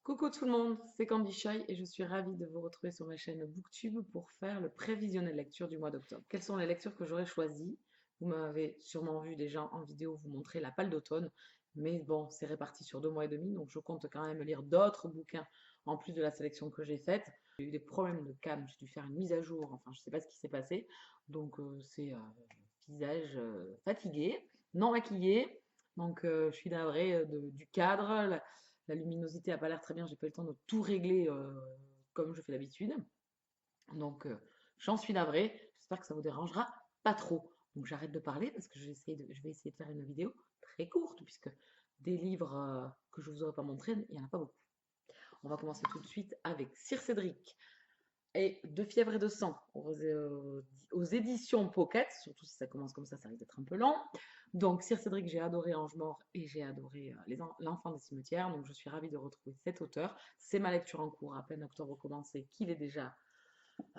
Coucou tout le monde, c'est Candy Shy et je suis ravie de vous retrouver sur ma chaîne Booktube pour faire le prévisionnel lecture du mois d'octobre. Quelles sont les lectures que j'aurais choisies? Vous m'avez sûrement vu déjà en vidéo vous montrer La Palle d'automne, mais bon, c'est réparti sur 2 mois et demi, donc je compte quand même lire d'autres bouquins en plus de la sélection que j'ai faite. J'ai eu des problèmes de cam, j'ai dû faire une mise à jour, enfin je sais pas ce qui s'est passé, donc c'est visage fatigué, non maquillé, donc je suis navrée du cadre. La luminosité n'a pas l'air très bien, j'ai pas eu le temps de tout régler comme je fais d'habitude. Donc j'en suis navrée, j'espère que ça vous dérangera pas trop. Donc j'arrête de parler parce que je vais essayer de faire une vidéo très courte puisque des livres que je vous aurais pas montrés, il n'y en a pas beaucoup. On va commencer tout de suite avec Sir Cédric et De fièvre et de sang aux éditions Pocket, surtout si ça commence comme ça risque d'être un peu lent. Donc, Sir Cédric, j'ai adoré Ange-Mort et j'ai adoré L'Enfant des cimetières, donc je suis ravie de retrouver cet auteur. C'est ma lecture en cours, à peine octobre commencé, qu'il est déjà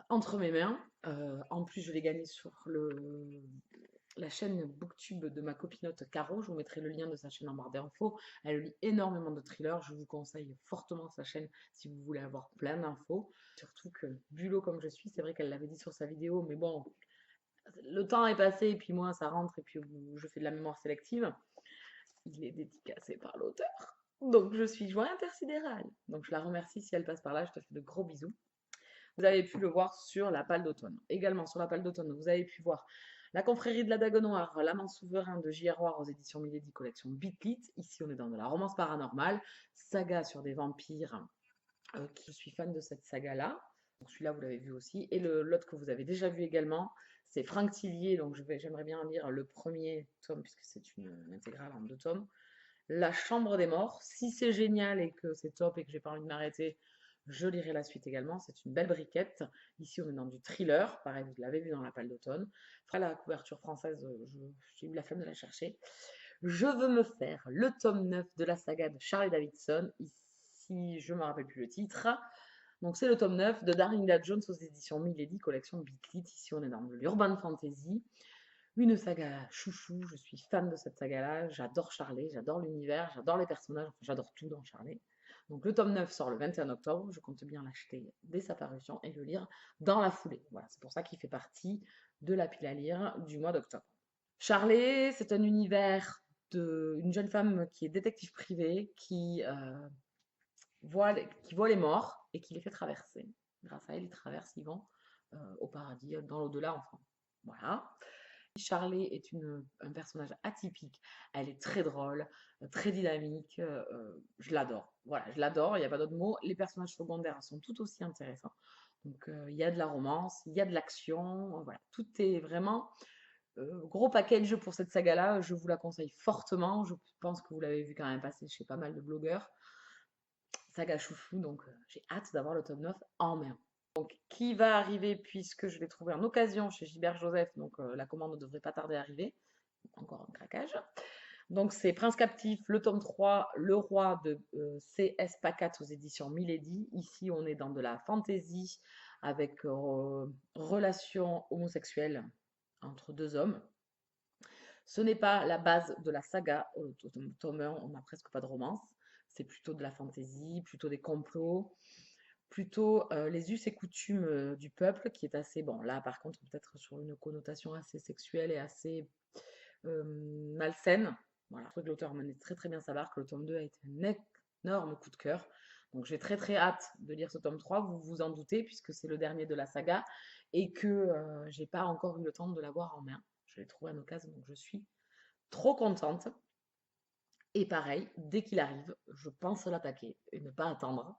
entre mes mains. En plus, je l'ai gagné sur la chaîne Booktube de ma copinote Caro. Je vous mettrai le lien de sa chaîne en barre d'infos. Elle lit énormément de thrillers. Je vous conseille fortement sa chaîne si vous voulez avoir plein d'infos. Surtout que bulot comme je suis, c'est vrai qu'elle l'avait dit sur sa vidéo, mais bon, le temps est passé et puis moi ça rentre et puis je fais de la mémoire sélective. Il est dédicacé par l'auteur. Donc je suis joie intersidérale. Donc je la remercie si elle passe par là. Je te fais de gros bisous. Vous avez pu le voir sur la Palle d'automne. Également sur la Palle d'automne, vous avez pu voir La confrérie de la Dague Noire, L'amant souverain de J.R. Roy aux éditions Milady, collection Beatlit. Ici, on est dans de la romance paranormale, saga sur des vampires. Je suis fan de cette saga-là. Donc celui-là, vous l'avez vu aussi. Et l'autre que vous avez déjà vu également, c'est Franck Tillier. Donc j'aimerais bien lire le premier tome, puisque c'est une intégrale en 2 tomes. La Chambre des Morts. Si c'est génial et que c'est top et que j'ai pas envie de m'arrêter, je lirai la suite également. C'est une belle briquette. Ici, on est dans du thriller. Pareil, vous l'avez vu dans la Palle d'automne. Après, la couverture française, j'ai eu la flemme de la chercher. Je veux me faire le tome 9 de la saga de Charlie Davidson. Ici, je ne me rappelle plus le titre. Donc, c'est le tome 9 de Darinda Jones aux éditions Milady, collection Beatlit. Ici, on est dans de l'urban fantasy. Une saga chouchou, je suis fan de cette saga-là, j'adore Charlie, j'adore l'univers, j'adore les personnages, enfin, j'adore tout dans Charlie. Donc le tome 9 sort le 21 octobre, je compte bien l'acheter dès sa parution et le lire dans la foulée. Voilà, c'est pour ça qu'il fait partie de la pile à lire du mois d'octobre. Charlie, c'est un univers d'une jeune femme qui est détective privée, qui voit les morts et qui les fait traverser. Grâce à elle, ils traversent, ils vont au paradis, dans l'au-delà, enfin. Voilà. Charlie est un personnage atypique. Elle est très drôle, très dynamique. Je l'adore. Voilà, je l'adore. Il n'y a pas d'autre mot. Les personnages secondaires sont tout aussi intéressants. Donc, il y a de la romance, il y a de l'action. Voilà, tout est vraiment gros package pour cette saga-là. Je vous la conseille fortement. Je pense que vous l'avez vu quand même passer chez pas mal de blogueurs. Saga chouchou. Donc, j'ai hâte d'avoir le tome 9 en main. Qui va arriver puisque je l'ai trouvé en occasion chez Gilbert Joseph, donc la commande ne devrait pas tarder à arriver. Encore un craquage. Donc c'est Prince Captif, le tome 3, Le Roi de C.S. Pacat aux éditions Milady. Ici on est dans de la fantaisie avec relations homosexuelles entre deux hommes. Ce n'est pas la base de la saga. Au tome 1, on n'a presque pas de romance. C'est plutôt de la fantaisie, plutôt des complots, plutôt les us et coutumes du peuple, qui est assez, bon, là par contre, peut-être sur une connotation assez sexuelle et assez malsaine. Voilà, je trouve que l'auteur menait très très bien sa barque. Le tome 2 a été un énorme coup de cœur. Donc j'ai très très hâte de lire ce tome 3, vous vous en doutez, puisque c'est le dernier de la saga et que j'ai pas encore eu le temps de l'avoir en main. Je l'ai trouvé en occasion, donc je suis trop contente. Et pareil, dès qu'il arrive, je pense l'attaquer et ne pas attendre,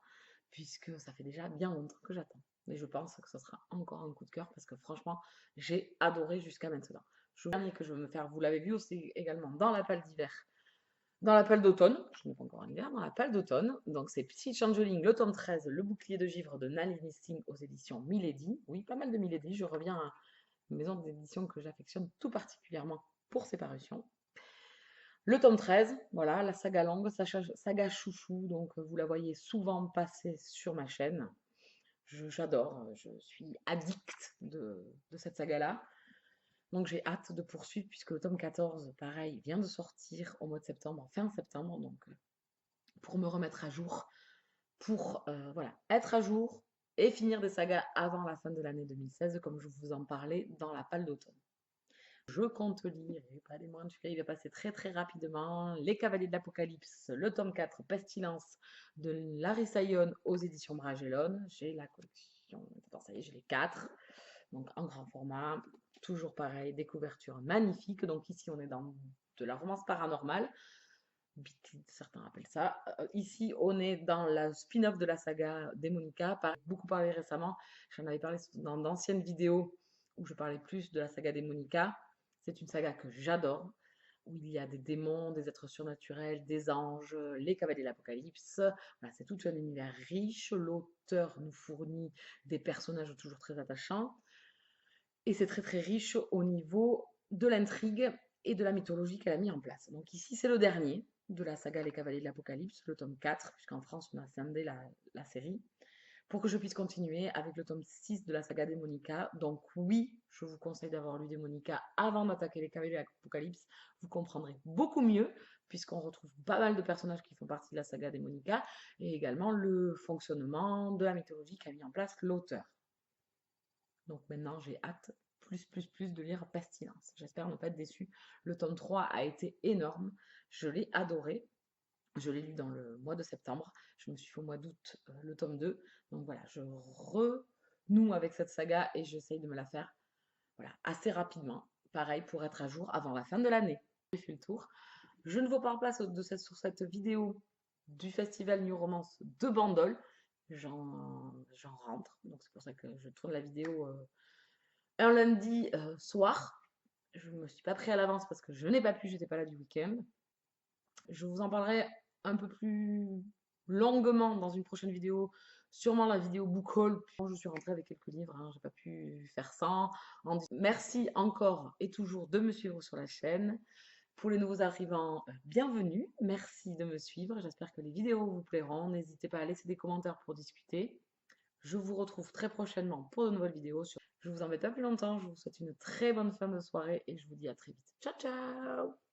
puisque ça fait déjà bien longtemps que j'attends. Mais je pense que ce sera encore un coup de cœur, parce que franchement, j'ai adoré jusqu'à maintenant. Le dernier que je veux me faire, vous l'avez vu aussi également dans la palle d'hiver, dans la palle d'automne, je n'ai pas encore en hiver, dans la palle d'automne, donc c'est Psy Changeling, le tome 13, Le bouclier de givre de Nalini Singh aux éditions Milady. Oui, pas mal de Milady, je reviens à une maison d'édition que j'affectionne tout particulièrement pour ses parutions. Le tome 13, voilà, la saga longue, saga chouchou, donc vous la voyez souvent passer sur ma chaîne. J'adore, je suis addict de cette saga-là. Donc j'ai hâte de poursuivre puisque le tome 14, pareil, vient de sortir au mois de septembre, fin septembre, donc pour me remettre à jour pour voilà, être à jour et finir des sagas avant la fin de l'année 2016, comme je vous en parlais dans la palle d'automne. Je compte lire, et pas des moindres, celui-là il va passer très très rapidement, Les Cavaliers de l'Apocalypse, le tome 4, Pestilence de Larissa Ion aux éditions Bragelonne. J'ai la collection, attends, ça y est, j'ai les 4, donc en grand format, toujours pareil, des couvertures magnifiques. Donc ici on est dans de la romance paranormale, certains appellent ça. Ici, on est dans la spin-off de la saga Démonica. Beaucoup parlé récemment. J'en avais parlé dans d'anciennes vidéos où je parlais plus de la saga Démonica. C'est une saga que j'adore, où il y a des démons, des êtres surnaturels, des anges, les cavaliers de l'Apocalypse. Voilà, c'est tout un univers riche. L'auteur nous fournit des personnages toujours très attachants. Et c'est très très riche au niveau de l'intrigue et de la mythologie qu'elle a mis en place. Donc ici, c'est le dernier de la saga Les Cavaliers de l'Apocalypse, le tome 4, puisqu'en France, on a scindé la série, pour que je puisse continuer avec le tome 6 de la saga Démonica. Donc oui, je vous conseille d'avoir lu Démonica avant d'attaquer Les Cavaliers de l'Apocalypse. Vous comprendrez beaucoup mieux, puisqu'on retrouve pas mal de personnages qui font partie de la saga Démonica, et également le fonctionnement de la mythologie qu'a mis en place l'auteur. Donc maintenant, j'ai hâte plus de lire Pestilence. J'espère ne pas être déçue. Le tome 3 a été énorme. Je l'ai adoré. Je l'ai lu dans le mois de septembre. Je me suis fait au mois d'août le tome 2. Donc voilà, je renoue avec cette saga et j'essaye de me la faire voilà, assez rapidement. Pareil pour être à jour avant la fin de l'année. J'ai fait le tour. Je ne vous parle pas sur cette vidéo du festival New Romance de Bandol. J'en rentre. Donc c'est pour ça que je tourne la vidéo un lundi soir. Je ne me suis pas pris à l'avance parce que je n'ai pas pu, j'étais pas là du week-end. Je vous en parlerai un peu plus longuement dans une prochaine vidéo, sûrement la vidéo book haul. Je suis rentrée avec quelques livres, hein, j'ai pas pu faire sans. Merci encore et toujours de me suivre sur la chaîne. Pour les nouveaux arrivants, bienvenue. Merci de me suivre. J'espère que les vidéos vous plairont. N'hésitez pas à laisser des commentaires pour discuter. Je vous retrouve très prochainement pour de nouvelles vidéos. Je vous embête pas plus longtemps. Je vous souhaite une très bonne fin de soirée et je vous dis à très vite. Ciao, ciao!